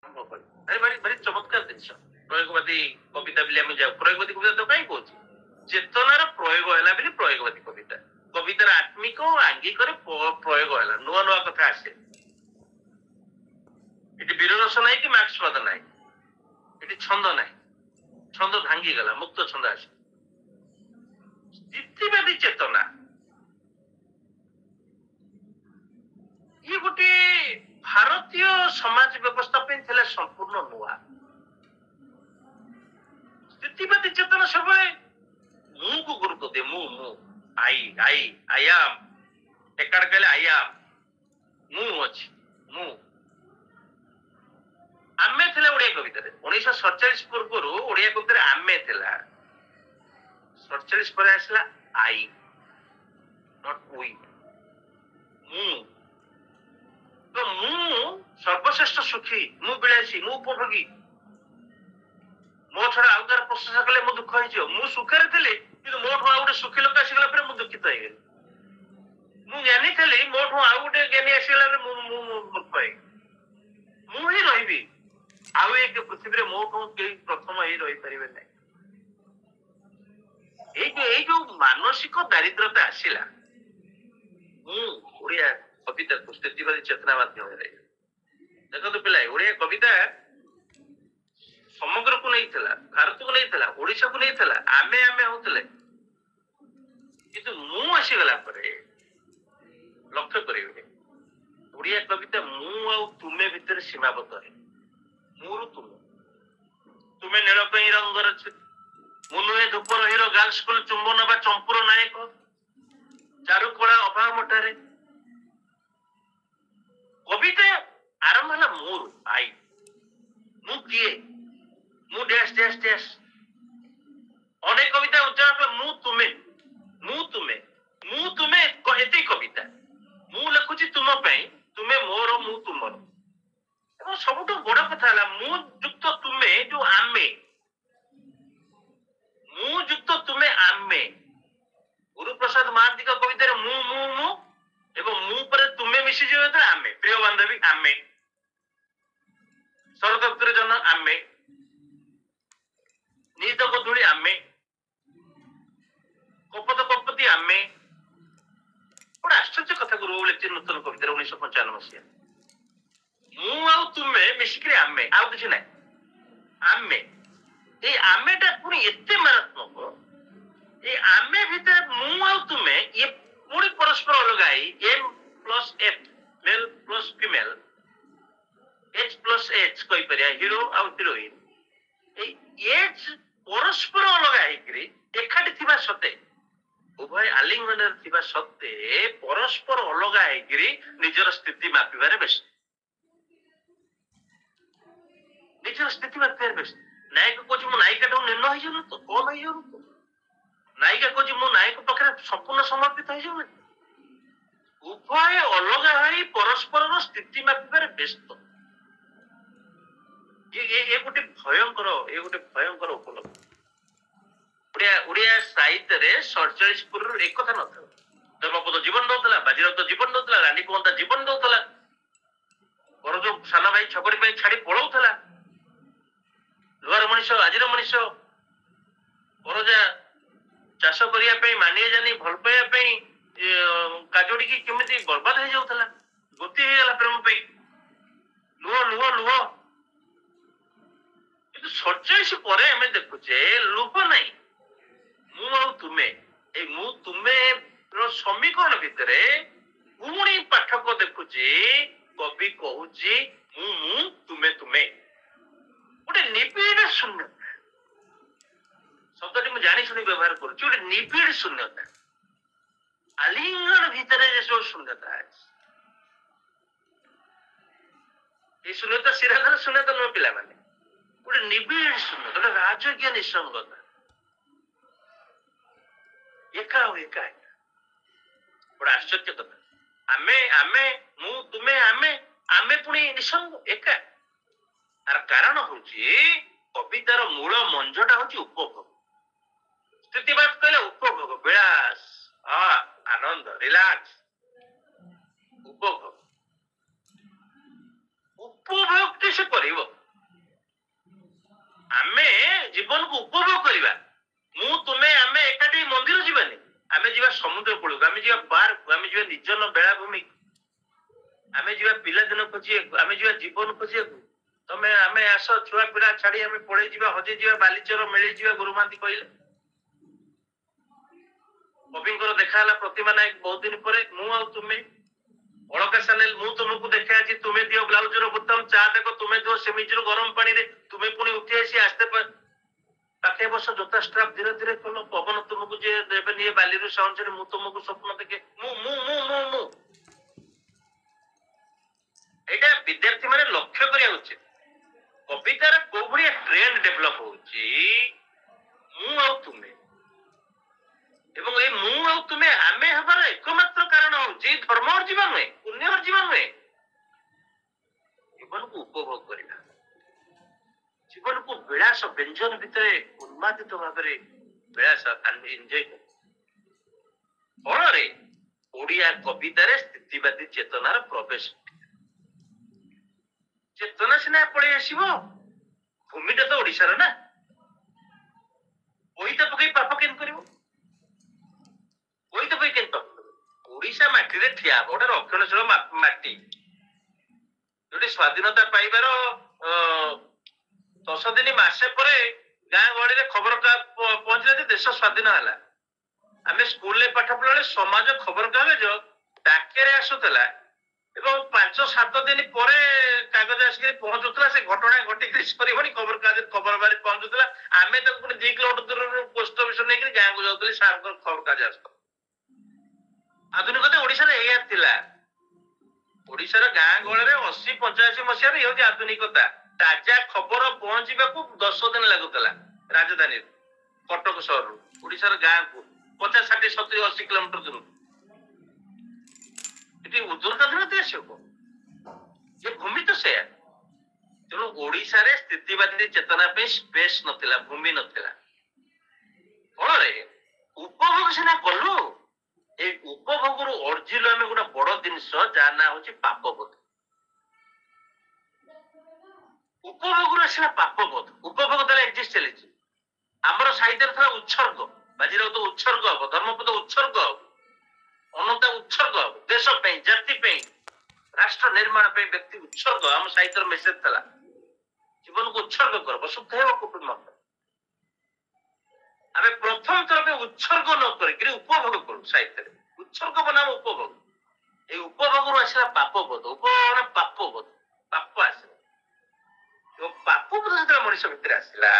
ଆରେ ଭାରି ଭାରି ଚମତ୍କାର ଜିନିଷ। ପ୍ରୟୋଗବାଦୀ କବିତା ବୋଲି ଆମେ ଯାଉ, ପ୍ରୟୋଗବାଦୀ କବିତା ତ କାହିଁ କହୁଛି, ଚେତନାର ପ୍ରୟୋଗ ହେଲା ବୋଲି ପ୍ରୟୋଗବାଦୀ କବିତା। କବିତାର ଆତ୍ମିକ ଓ ଆଙ୍ଗିକରେ ପ୍ରୟୋଗ ହେଲା, ନୂଆ ନୂଆ କଥା ଆସେ। ଏଠି ବୀରରସ ନାହିଁ କି ମାର୍କ୍ସବାଦ ନାହିଁ, ଏଠି ଛନ୍ଦ ନାହିଁ, ଛନ୍ଦ ଭାଙ୍ଗିଗଲା, ମୁକ୍ତ ଛନ୍ଦ ଆସେ। ସ୍ଥିତିବାଦୀ ଚେତନା ଇଏ ଗୋଟେ ଭାରତୀୟ ସମାଜ ବ୍ୟବସ୍ଥା ପାଇଁ ଥିଲା ସମ୍ପୂର୍ଣ୍ଣ ନୂଆ। ସ୍ଥିତିବାଦୀ ଚେତନା ସବୁବେଳେ ମୁଁ କୁ ଗୁରୁତ୍ୱ ଦିଏ, ମୁଁ ଆଇ ଆମ୍, ଏକାଡ କହିଲେ ଆଇ ଆମ୍, ମୁଁ ଅଛି, ମୁଁ। ଆମେ ଥିଲା ଓଡିଆ କବିତାରେ 1947 ପୂର୍ବରୁ ଓଡିଆ କବିତାରେ ଆମେ ଥିଲା, 47 ପରେ ଆସିଲା ଆଇ, ନଟ୍ ୱି। ମୁଁ ତ ମୁଁ ସର୍ବଶ୍ରେଷ୍ଠ ସୁଖୀ, ମୁଁ ବିଳାସୀ, ମୁଁ ଉପଭୋଗୀ, ମୋ ଛଡା ଆଉ କାହାର ପ୍ରଶଂସା କଲେ ମୁଁ ଦୁଃଖ ହେଇଯିବ। ମୁଁ ସୁଖରେ ଥିଲି କିନ୍ତୁ ମୋଠୁ ଆଉ ଗୋଟେ ସୁଖୀ ଲୋକ ଆସିଗଲା ପରେ ମୁଁ ଦୁଃଖିତ ହେଇଗଲି। ମୁଁ ଜ୍ଞାନୀ ଥିଲି, ମୋଠୁ ଆଉ ଗୋଟେ ଜ୍ଞାନୀ ଆସିଗଲା ପରେ ମୁଁ ମୂର୍ଖ ହେଇଗଲି। ମୁଁ ହିଁ ରହିବି, ଆଉ ଏକ ପୃଥିବୀରେ ମୋଠୁ କେହି ପ୍ରଥମ ହେଇ ରହିପାରିବେ ନାହିଁ। ଏଇ ଯୋଉ ମାନସିକ ଦାରିଦ୍ରତା ଆସିଲା, ମୁଁ ଓଡିଆ କବିତାକୁ ସ୍ଥିତିବାଦୀ ଚେତନା ମାଧ୍ୟମରେ, ଦେଖନ୍ତୁ ପିଲା, ଓଡିଆ କବିତା ସମଗ୍ରକୁ ନେଇଥିଲା, ଭାରତକୁ ନେଇଥିଲା, ଓଡିଶାକୁ ନେଇଥିଲା, ଆମେ ହଉଥିଲେ। କିନ୍ତୁ ମୁଁ ଆସିଗଲା ପରେ ଲକ୍ଷ୍ୟ କରିବେ, ଓଡିଆ କବିତା ମୁଁ ଆଉ ତୁମେ ଭିତରେ ସୀମାବଦ୍ଧ ହେ। ମୋର ତୁମେ ନୀଳ ପାଇଁ ରଙ୍ଗର, ମୁଁ ନୁହେଁ ଧୂପର ହିର, ଗାର୍ଲ ସ୍କୁଲ ଚୁମ୍ବନ ବା ଚମ୍ପୁର ନାୟକ, ଚାରୁକଳା ଅଭାବ ମଠାରେ। କବିତା ଆରମ୍ଭ ହେଲା ମୋର ଆଇ, ମୁଁ କିଏ, ମୁଁ ଡ୍ୟାସ୍ ଡ୍ୟାସ୍ ଡ୍ୟାସ୍। ଅନେକ କବିତା ଉଚ୍ଚାରଣ କଲେ ମୁଁ ତୁମେ, ମୁଁ ତୁମେ, ମୁଁ ତୁମେ, ଏତେ କବିତା। ମୁଁ ଲେଖୁଛି ତୁମ ପାଇଁ, ତୁମେ ମୋର, ମୁଁ ତୁମର। ଏବଂ ସବୁଠୁ ବଡ କଥା ହେଲା ମୁଁ ଯୁକ୍ତ ତୁମେ, ଯୋଉ ଆମେ, ମୁଁ ଯୁକ୍ତ ତୁମେ ଆମେ। ଗୁରୁପ୍ରସାଦ ମହାନ୍ତିଙ୍କ କବିତାରେ ମୁଁ ଏବଂ ମୁଁ ପରେ ତୁମେ ମିଶିଯିବ, ଆମେ ପ୍ରିୟ ବାନ୍ଧବୀ, ଆମେ ଶରଦତ୍ତରେ ଜନ, ଆମେ ନିହିତ ଗୋଧୂଳି, ଆମେ କପତ କପତି, ଆମେ। ଗୋଟେ ଆଶ୍ଚର୍ଯ୍ୟ କଥା ଗୁରୁ ଲେଖିଛି ନୂତନ କବିତାରେ 1995 ମସିହା। ମୁଁ ଆଉ ତୁମେ ମିଶିକିରି ଆମେ, ଆଉ କିଛି ନାହିଁ, ଆମେ। ଏଇ ଆମେଟା ପୁଣି ଏତେ ମାରାତ୍ମକ, ଏଇ ଆମେ ଭିତରେ ମୁଁ ଆଉ ତୁମେ, ଇଏ ପୁଣି ପରସ୍ପର ଅଲଗା ହେଇ M plus F, mail plus female, H plus H କହିପାରିବା, ହିରୋ ଆଉ ହିରୋଇନ୍। ଏଇ ଏଚ୍ ପରସ୍ପର ଅଲଗା ହେଇକିରି ଏକାଠି ଥିବା ସତ୍ତ୍ୱେ, ଉଭୟ ଆଲିଙ୍ଗନରେ ଥିବା ସତ୍ତ୍ୱେ ପରସ୍ପର ଅଲଗା ହେଇକିରି ନିଜର ସ୍ଥିତି ମାପିବାରେ ବ୍ୟସ୍ତ, ନିଜର ସ୍ଥିତି ମାପିବାରେ ବ୍ୟସ୍ତ। ନାୟକ କହୁଛି ମୁଁ ନାୟିକାଟାକୁ ନିର୍ଣ୍ଣ ହେଇଯାଉନି ତ, କମ ହେଇଯାଉନି ତ। ନାୟିକା କହୁଛି ମୁଁ ନାୟକ ପାଖରେ ସମ୍ପୂର୍ଣ୍ଣ ସମର୍ପିତ ହେଇଯାଉନି। ଉଭୟ ଅଲଗା ହୋଇ ପରସ୍ପରର ସ୍ଥିତି ମାପିବାରେ ବ୍ୟସ୍ତ। ଏ ଗୋଟେ ଭୟଙ୍କର ଉପଲବ୍ଧି। ଓଡିଆ ସାହିତ୍ୟରେ 47 ପୂର୍ବରୁ ଏ କଥା ନଥିଲା। ଧର୍ମପଦ ଜୀବନ ଦଉଥିଲା, ବାଜିରାଉତ ଜୀବନ ଦଉଥିଲା, ରାନୀ କୁହନ୍ତା ଜୀବନ ଦଉଥିଲା, ବରଜ ସାନ ଭାଇ ଛକଡ଼ି ପାଇଁ ଛାଡି ପଳଉଥିଲା। ଲୁହାର ମଣିଷ, ଆଜିର ମଣିଷ, ପରଜା ଚାଷ କରିବା ପାଇଁ, ମାନିଆ ଜାନି ଭଲ ପାଇବା ପାଇଁ କାଜୋଡିକି କେମିତି ବର୍ବାଦ ହେଇଯାଉଥିଲା, ଗତି ହେଇଗଲା ପ୍ରେମ ପାଇଁ, ଲୁହ ଲୁହ ଲୁହ। କିନ୍ତୁ 47 ପରେ ଆମେ ଦେଖୁଛେ ଲୁହ ନାହିଁ, ମୁଁ ଆଉ ତୁମେ। ଏଇ ମୁଁ ତୁମେ ସମୀକରଣ ଭିତରେ ପୁଣି ପାଠକ ଦେଖୁଛି, କବି କହୁଛି ମୁଁ ତୁମେ ତୁମେ। ଗୋଟେ ନିବିଡ଼ ଶୂନ୍ୟତା, ଶବ୍ଦଟି ମୁଁ ଜାଣି ଶୁଣି ବ୍ୟବହାର କରୁଛି, ଗୋଟେ ନିବିଡ଼ ଶୂନ୍ୟତା, ଆଲିଙ୍ଗନ ଭିତରେ ଯେସବୁ ଶୂନ୍ୟତା ଅଛି। এই ଶୂନ୍ୟତା ଶିରାଧାର ଶୂନ୍ୟତା ନୁହେଁ ପିଲାମାନେ, ଗୋଟେ ନିବିଡ଼ ଶୂନ୍ୟତା, ଗୋଟେ ରାଜକୀୟ ନିଃସଙ୍ଗତା, ଏକା ଆଉ ଏକା। ବଡ ଆଶ୍ଚର୍ଯ୍ୟ କଥା। ଆମେ ମୁଁ ତୁମେ, ଆମେ ପୁଣି ନିଃସଙ୍ଗ, ଏକା। ତାର କାରଣ ହଉଛି କବିତାର ମୂଳ ମଞ୍ଜଟା ହଉଛି ଉପଭୋଗ। ସ୍ଥିତିବାଦ କହିଲେ ଉପଭୋଗ, ବିଳାସ, ଆନନ୍ଦ, ରିଲାକ୍ସ, ଉପଭୋଗ। ଉପଭୋଗ ସେ କରିବ, आमे जीवन को उपभोग करवा मु तुमे आमे एकाठी मंदिर जीवानी आमे जीवा समुद्र कूल आमे जीवा पार्क आमे जीवा निर्जन बेलाभूमि आमे जीवा पिला दिन खोजी आमे जीवा जीवन खोजी तमे आमे आस छुआ पिला छाड़ी आमे पड़े जीवा हजे जीवा बालीचर मिले जीवा गुरुमांती कहले कविंकर देखा प्रतिमा नायक बहुत दिन पर मु तुम्हें अलका सानेल मु तुमको देखा आज तुम्हें दियो ब्लाउज रो बुताम चा देखो तुम्हें दियो सेमिजर गरम पानी रे तुम्हें पुणी उठी आसी आस्ते पाखे बस जोता स्ट्राप धीरे धीरे खोलो पवन तुमको जे देबे निये बाली रो साउंड रे मु तुमको स्वप्न देखे मु मु मु मु मु एटा विद्यार्थी माने लक्ष्य करिया उचित कवितार को भलिया ट्रेंड डेवलप होची मु आ तुमे एवं ए मु आ तुमे आमे हबार एकमात्र कारण होची धर्म और जीवन में पुण्य और जीवन में जीवन को उपभोग करिला जीवन को विलास व्यंजन भितर उन्मादित भाव विलास एंजॉय फल ओडिया कवितार स्थितिवादी चेतनार प्रवेश चेतना सीना पड़े आसब भूमिटा तो ओडिशार ना ओईता पकई पाप केन करिवो ओईता पकई केन पाप ओडिशा माटी रे ठिया गोटे रक्षणशील माटी जोटी स्वाधीनता पाइबार 10 दिन मासे पर गाँ गहली रे खबर पहुंचला जे देश स्वाधीन हला आमे स्कूल ले पाठ पढले समाज खबर कागज डाकेरे आसुतला एवं 5-7 दिन पर कागज आसिक पहुंचुला से घटना घटी सरी खबर कागज खबर बारी पहुंचुला आम तो 2 किलोमीटर दूर पोस्ट ऑफिस नहीं गाँव को जाऊँ सार खबर कागज आस आधुनिकता ओडिशा एया थिला ओडिशार गाँ गहली 80-85 मसीह ये आधुनिकता ताजा खबर पहुंचा 10 दिन लगुला राजधानी कटक सहर ओडिशार गाँ को 50-60-70-80 किलोमीटर दूर दुर्गाधीनता आसो ये भूमि तो से तेणु ओडिशा रे स्थितिवादी चेतना पे स्पेस नथिला भूमि नथिला फल उपभोग सीना कलु ए उपभोग रु अर्जिल आम गोटे बड़ जिनस जहाँ ना हूँ पापबोध उपभोग रु आसला पापबोध उपभोग द्वारा एक्जिस्ट चली आमर साहित्य था उत्सर्ग बाजीराव तो उत्सर्ग हम धर्मपद उत्सर्ग हम अनंता उत्सर्ग देश पे जाति पे राष्ट्र निर्माण पे व्यक्ति उत्सर्ग हम साहित्य मेसेज था जीवन को उत्सर्ग कर वसुधैव कुटुंबकम आमे प्रथम थर पे उत्सर्ग न कर उपभोग करू साहित्य उत्सर्ग बनाम उपभोग ए उपभोग रु आसला पापबोध उपभोग पापबोध पाप आसला पापबोध जो मनुष्य भितर आसला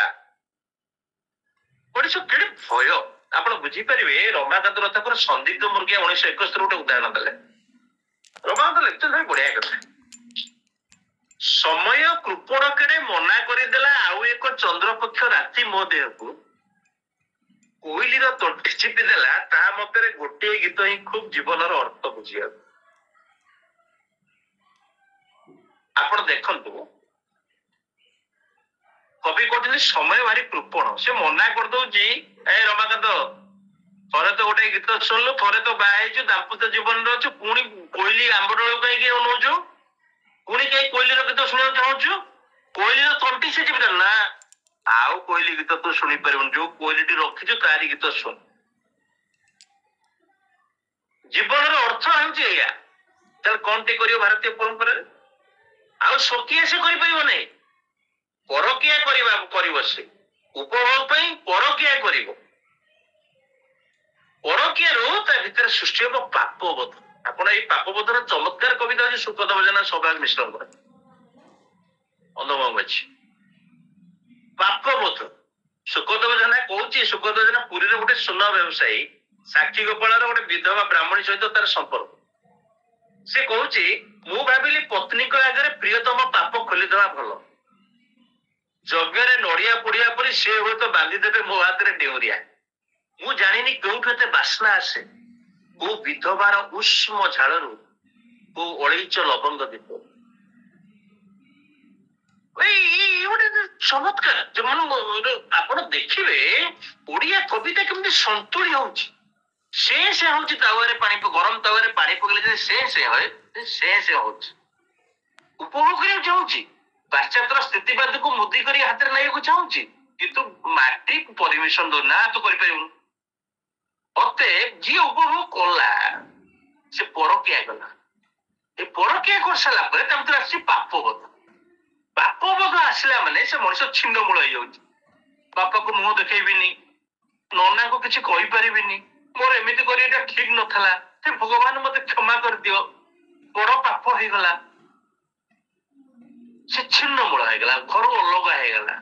मनुष्य केड़े भय आपण बुझीपारे रमाकांत रथाकर संदिग्ध मुर्गिया 1971 गोटे उदाहरण देले रमाकांत लिखते बढ़िया कथा समय कृपण केड़े मना करदेला आउ एक चंद्रपक्ष राति मो देह को कोइलीर तंटी चिपी देला ता मते गोटे गीत ही खूब जीवन अर्थ बुझिया आपण देखंतु कवि कहते समय भारी कृपण से मना करदे ए रमाकांत थे तो गोटे गीत शुणु थे तो बाहु दाम्पत्य जीवन अच्छु पुणी कोईली आंबडल कहीं अनौचु पुणी कहीं कोईलीर गीत शुणा चाहूँ कोईलीर तंटी से जीवन ना आउ कोईली गीत तू शुणी पार जो कोईली रखीचु तारी गीत शुण जीवन अर्थ हूँ कौन टे कर भारतीय परंपरा आउ स्वकीय से कर परकिया कर से उपभोग परकिया कर परकिया भितर सृष्टि हम पापबोध आप पापबोधर चमत्कार कविता आज सुखदेव जना सौभाग मिश्र अनुभव अच्छी पापबोध सुखदेव जना कौच सुखदेव जना पुरी गोटे सुना व्यवसायी साक्षी गोपाल गोटे विधवा ब्राह्मणी सहित तार संपर्क से कौच मु भाविली पत्नी आगे प्रियतम पाप खोलीदेवा भल यज्ञ नड़िया पड़िया पर से हुए तो बांधिदेवे मो हाथ में डेउरिया मु जानी क्यों बास्ना आसे को विधवार उष्म झाड़ को अलैच लवंग दीप चमत्कार जो आप देखिए ओडिया कविता केमती संतुली होची से होची तावारे पानी गरम तावारे पानी पकड़े से होची उपभोग करिया जाउची ପାଶ୍ଚାତ୍ୟ ସ୍ଥିତିବାଦକୁ ମୁଦି କରି ହାତରେ ନେବାକୁ ଚାହୁଁଛି କିନ୍ତୁ ମାଟି ପରମିଶନ ଦଉ ନା ତୁ କରିପାରିବୁନି। ଅତଏବ ଯିଏ ଉପଭୋଗ କଲା ସେ ପରକିଆ ଗଲା। ଏ ପରକିଆ କରିସାରିଲା ପରେ ତା ଭିତରେ ଆସିଛି ପାପବୋଧ। ପାପବୋଧ ଆସିଲା ମାନେ ସେ ମଣିଷ ଛିଣ୍ଡମୂଳ ହେଇଯାଉଛି। ବାପାକୁ ମୁହଁ ଦେଖେଇବିନି, ନନାଙ୍କୁ କିଛି କହିପାରିବିନି, ମୋର ଏମିତି କରି ଏଇଟା ଠିକ ନଥିଲା, ସେ ଭଗବାନ ମତେ କ୍ଷମା କରିଦିଅ, ବଡ ପାପ ହେଇଗଲା। ସେ ଛିନ୍ନମୂଳ ହେଇଗଲା, ଘରୁ ଅଲଗା ହେଇଗଲା।